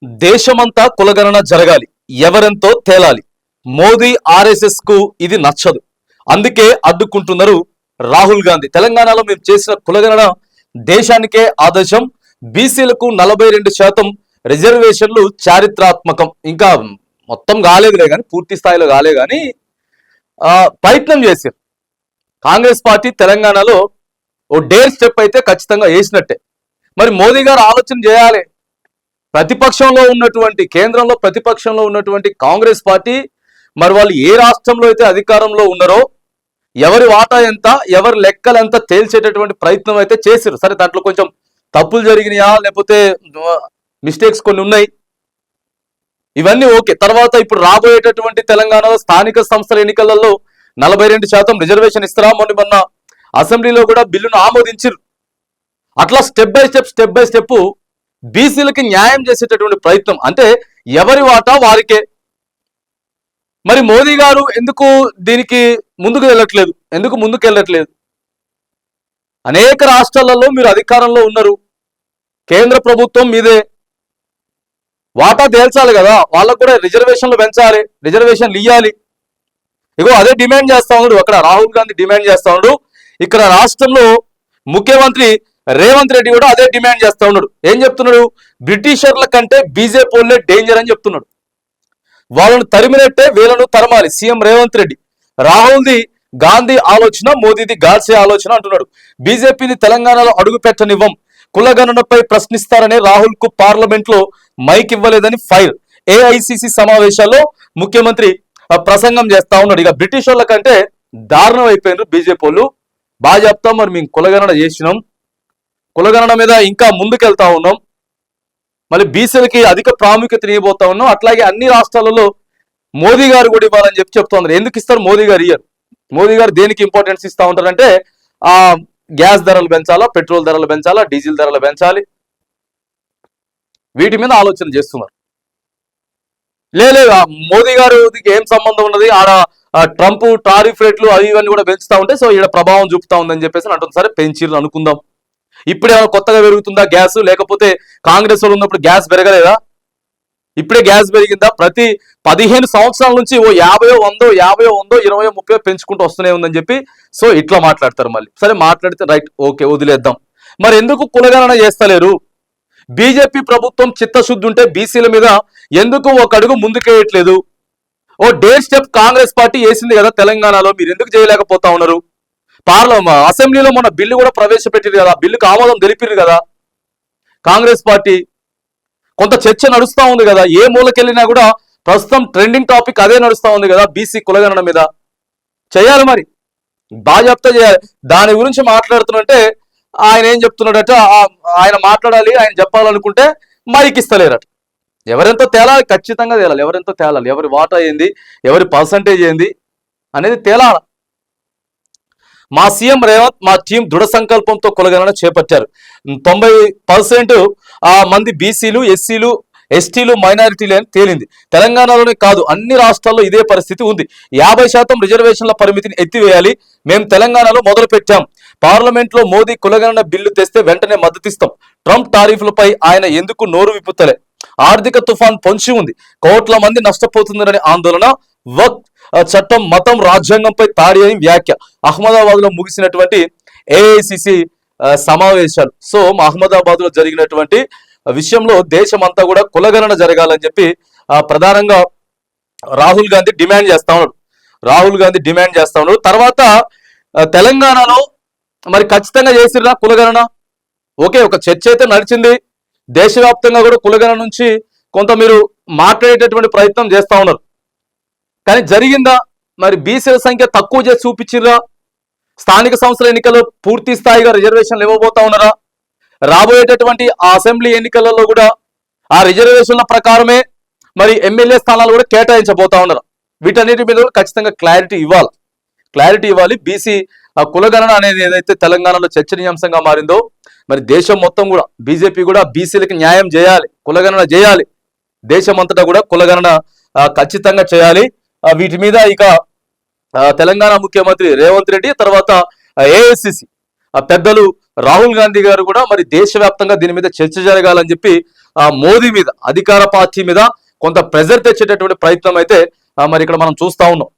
దేశమంతా కులగణన జరగాలి, ఎవరెంతో తేలాలి. మోదీ ఆర్ఎస్ఎస్ కు ఇది నచ్చదు, అందుకే అడ్డుకుంటున్నారు రాహుల్ గాంధీ. తెలంగాణలో మేము చేసిన కులగణన దేశానికే ఆదర్శం. బీసీలకు 42% రిజర్వేషన్లు చారిత్రాత్మకం. ఇంకా మొత్తం కాలేదులే కానీ, పూర్తి స్థాయిలో కాలే కానీ ప్రయత్నం చేశారు. కాంగ్రెస్ పార్టీ తెలంగాణలో ఓ డేర్ స్టెప్ అయితే ఖచ్చితంగా వేసినట్టే. మరి మోదీ గారు ఆలోచన చేయాలి. ప్రతిపక్షంలో ఉన్నటువంటి, కేంద్రంలో ప్రతిపక్షంలో ఉన్నటువంటి కాంగ్రెస్ పార్టీ, మరి వాళ్ళు ఏ రాష్ట్రంలో అయితే అధికారంలో ఉన్నారో ఎవరి వాటా ఎంత, ఎవరి లెక్కలు ఎంత తేల్చేటటువంటి ప్రయత్నం అయితే చేశారు. సరే, దాంట్లో కొంచెం తప్పులు జరిగినాయా లేకపోతే మిస్టేక్స్ కొన్ని ఉన్నాయి, ఇవన్నీ ఓకే. తర్వాత ఇప్పుడు రాబోయేటటువంటి తెలంగాణలో స్థానిక సంస్థల ఎన్నికలలో 42% రిజర్వేషన్ ఇస్తారా? మొన్న అసెంబ్లీలో కూడా బిల్లును ఆమోదించారు. అట్లా స్టెప్ బై స్టెప్ బీసీలకి న్యాయం చేసేటటువంటి ప్రయత్నం, అంటే ఎవరి వాటా వారికే. మరి మోదీ గారు ఎందుకు దీనికి ముందుకు వెళ్ళట్లేదు? అనేక రాష్ట్రాలలో మీరు అధికారంలో ఉన్నారు, కేంద్ర ప్రభుత్వం మీదే, వాటా తేల్చాలి కదా, వాళ్ళకు కూడా రిజర్వేషన్లు పెంచాలి, రిజర్వేషన్లు ఇవ్వాలి. ఇగో అదే డిమాండ్ చేస్తా ఉన్నాడు అక్కడ రాహుల్ గాంధీ, డిమాండ్ చేస్తా ఉన్నాడు. ఇక్కడ రాష్ట్రంలో ముఖ్యమంత్రి రేవంత్ రెడ్డి కూడా అదే డిమాండ్ చేస్తా ఉన్నాడు. ఏం చెప్తున్నాడు? బ్రిటిషర్ల కంటే బీజేపీ వాళ్ళే డేంజర్ అని చెప్తున్నాడు. వాళ్ళను తరిమినట్టే వీళ్ళను తరమాలి సీఎం రేవంత్ రెడ్డి. రాహుల్ది గాంధీ ఆలోచన, మోదీది గాడ్సే ఆలోచన అంటున్నాడు. బీజేపీని తెలంగాణలో అడుగు పెట్టనివ్వం, కులగణనపై ప్రశ్నిస్తారని రాహుల్ కు పార్లమెంట్ లో మైక్ ఇవ్వలేదని ఫైర్. ఏఐసిసి సమావేశాల్లో ముఖ్యమంత్రి ప్రసంగం చేస్తా ఉన్నాడు. ఇక బ్రిటిష్ వాళ్ళ కంటే దారుణం అయిపోయినారు బీజేపీ వాళ్ళు. బాగా చెప్తాం, మరి మేము కులగణన చేసినాం, కులగణన మీద ఇంకా ముందుకెళ్తా ఉన్నాం, మళ్ళీ బీసీలకి అధిక ప్రాముఖ్యత ఇవ్వబోతా ఉన్నాం. అట్లాగే అన్ని రాష్ట్రాలలో మోదీ గారు కూడా ఇవ్వాలని చెప్తా ఉన్నారు. ఎందుకు ఇస్తారు? మోదీ గారు ఇయ్యారు. మోదీ గారు దేనికి ఇంపార్టెన్స్ ఇస్తా ఉంటారంటే గ్యాస్ ధరలు పెంచాలా, పెట్రోల్ ధరలు పెంచాలా, డీజిల్ ధరలు పెంచాలి, వీటి మీద ఆలోచన చేస్తున్నారు. లేదు మోదీ గారు ఏం సంబంధం ఉన్నది, ఆడ ట్రంప్ టారిఫ్ రేట్లు అవి ఇవన్నీ కూడా పెంచుతా ఉంటే సో ఈడ ప్రభావం చూపుతా ఉందని చెప్పేసి అంటుంది. సరే, పెంచిర్రు అనుకుందాం. ఇప్పుడే కొత్తగా పెరుగుతుందా గ్యాస్? లేకపోతే కాంగ్రెస్ వాళ్ళు ఉన్నప్పుడు గ్యాస్ పెరగలేదా? ఇప్పుడే గ్యాస్ పెరిగిందా? ప్రతి 15 సంవత్సరాల నుంచి ఓ 50, 100, 20, 30 పెంచుకుంటూ వస్తూనే ఉందని చెప్పి సో ఇట్లా మాట్లాడతారు. మళ్ళీ సరే, మాట్లాడితే రైట్, ఓకే, వదిలేద్దాం. మరి ఎందుకు కులగణన చేస్తలేరు? బీజేపీ ప్రభుత్వం చిత్తశుద్ధి ఉంటే బీసీల మీద ఎందుకు ఒక అడుగు ముందుకేయట్లేదు? ఓ డేర్ స్టెప్ కాంగ్రెస్ పార్టీ వేసింది కదా తెలంగాణలో, మీరు ఎందుకు చేయలేకపోతా ఉన్నారు? అసెంబ్లీలో మొన్న బిల్లు కూడా ప్రవేశపెట్టిరు కదా, బిల్లుకు ఆమోదం తెలిపిరు కదా కాంగ్రెస్ పార్టీ. కొంత చర్చ నడుస్తూ ఉంది కదా, ఏ మూలకెళ్ళినా కూడా ప్రస్తుతం ట్రెండింగ్ టాపిక్ అదే నడుస్తూ ఉంది కదా, బీసీ కులగణన మీద చేయాలి. మరి బాజాప్తా చేయాలి. దాని గురించి మాట్లాడుతున్నట్టే ఆయన ఏం చెప్తున్నాడట, ఆయన మాట్లాడాలి, ఆయన చెప్పాలనుకుంటే మైక్ ఇస్తలేరట. ఎవరెంతో తేలాలి, ఖచ్చితంగా తేలాలి. ఎవరెంతో తేలాలి, ఎవరి వాటా ఏంది, ఎవరి పర్సంటేజ్ ఏంది అనేది తేలాలి. మా సీఎం రేవంత్, మా టీం దృఢ సంకల్పంతో కులగణన చేపట్టారు. 90% మంది బీసీలు, ఎస్సీలు, ఎస్టీలు, మైనారిటీలు అని తేలింది. తెలంగాణలోనే కాదు, అన్ని రాష్ట్రాల్లో ఇదే పరిస్థితి ఉంది. 50% రిజర్వేషన్ల పరిమితిని ఎత్తివేయాలి. మేము తెలంగాణలో మొదలు పెట్టాం. పార్లమెంట్ లో మోదీ కులగణన బిల్లు తెస్తే వెంటనే మద్దతిస్తాం. ట్రంప్ టారిఫ్లపై ఆయన ఎందుకు నోరు విప్పుతలే? ఆర్థిక తుఫాన్ పొంచి ఉంది, కోట్ల మంది నష్టపోతుందని ఆందోళన. వక్ చట్టం మతం రాజ్యాంగంపై తాడి అని వ్యాఖ్య. అహ్మదాబాద్ లో ముగిసినటువంటి ఏఐసిసి సమావేశాలు. సో అహ్మదాబాద్ లో జరిగినటువంటి విషయంలో దేశమంతా కూడా కులగణన జరగాలని చెప్పి ప్రధానంగా రాహుల్ గాంధీ డిమాండ్ చేస్తా ఉన్నాడు. తర్వాత తెలంగాణలో మరి ఖచ్చితంగా చేసిర్రా కులగణన? ఓకే, ఒక చర్చ అయితే నడిచింది. దేశవ్యాప్తంగా కూడా కులగణన నుంచి కొంత మీరు మాట్లాడేటటువంటి ప్రయత్నం చేస్తా ఉన్నారు. కానీ జరిగిందా? మరి బీసీల సంఖ్య తక్కువ చేసి చూపించిర్రా? స్థానిక సంస్థల ఎన్నికల్లో పూర్తి స్థాయిగా రిజర్వేషన్లు ఇవ్వబోతా ఉన్నారా? రాబోయేటటువంటి ఆ అసెంబ్లీ ఎన్నికలలో కూడా ఆ రిజర్వేషన్ల ప్రకారమే మరి ఎమ్మెల్యే స్థానాలు కూడా కేటాయించబోతా ఉన్నారు. వీటన్నిటి మీద ఖచ్చితంగా క్లారిటీ ఇవ్వాలి. బీసీ కులగణన అనేది ఏదైతే తెలంగాణలో చర్చనీయాంశంగా మారిందో, మరి దేశం మొత్తం కూడా బీజేపీ కూడా బీసీలకి న్యాయం చేయాలి, కులగణన చేయాలి. దేశం అంతటా కూడా కులగణన ఖచ్చితంగా చేయాలి. వీటి మీద ఇక తెలంగాణ ముఖ్యమంత్రి రేవంత్ రెడ్డి, తర్వాత ఏఐసిసి పెద్దలు రాహుల్ గాంధీ గారు కూడా మరి దేశవ్యాప్తంగా దీని మీద చర్చ జరగాలని చెప్పి మోదీ మీద, అధికార పార్టీ మీద కొంత ప్రెజర్ తెచ్చేటటువంటి ప్రయత్నం అయితే మరి ఇక్కడ మనం చూస్తా ఉన్నాం.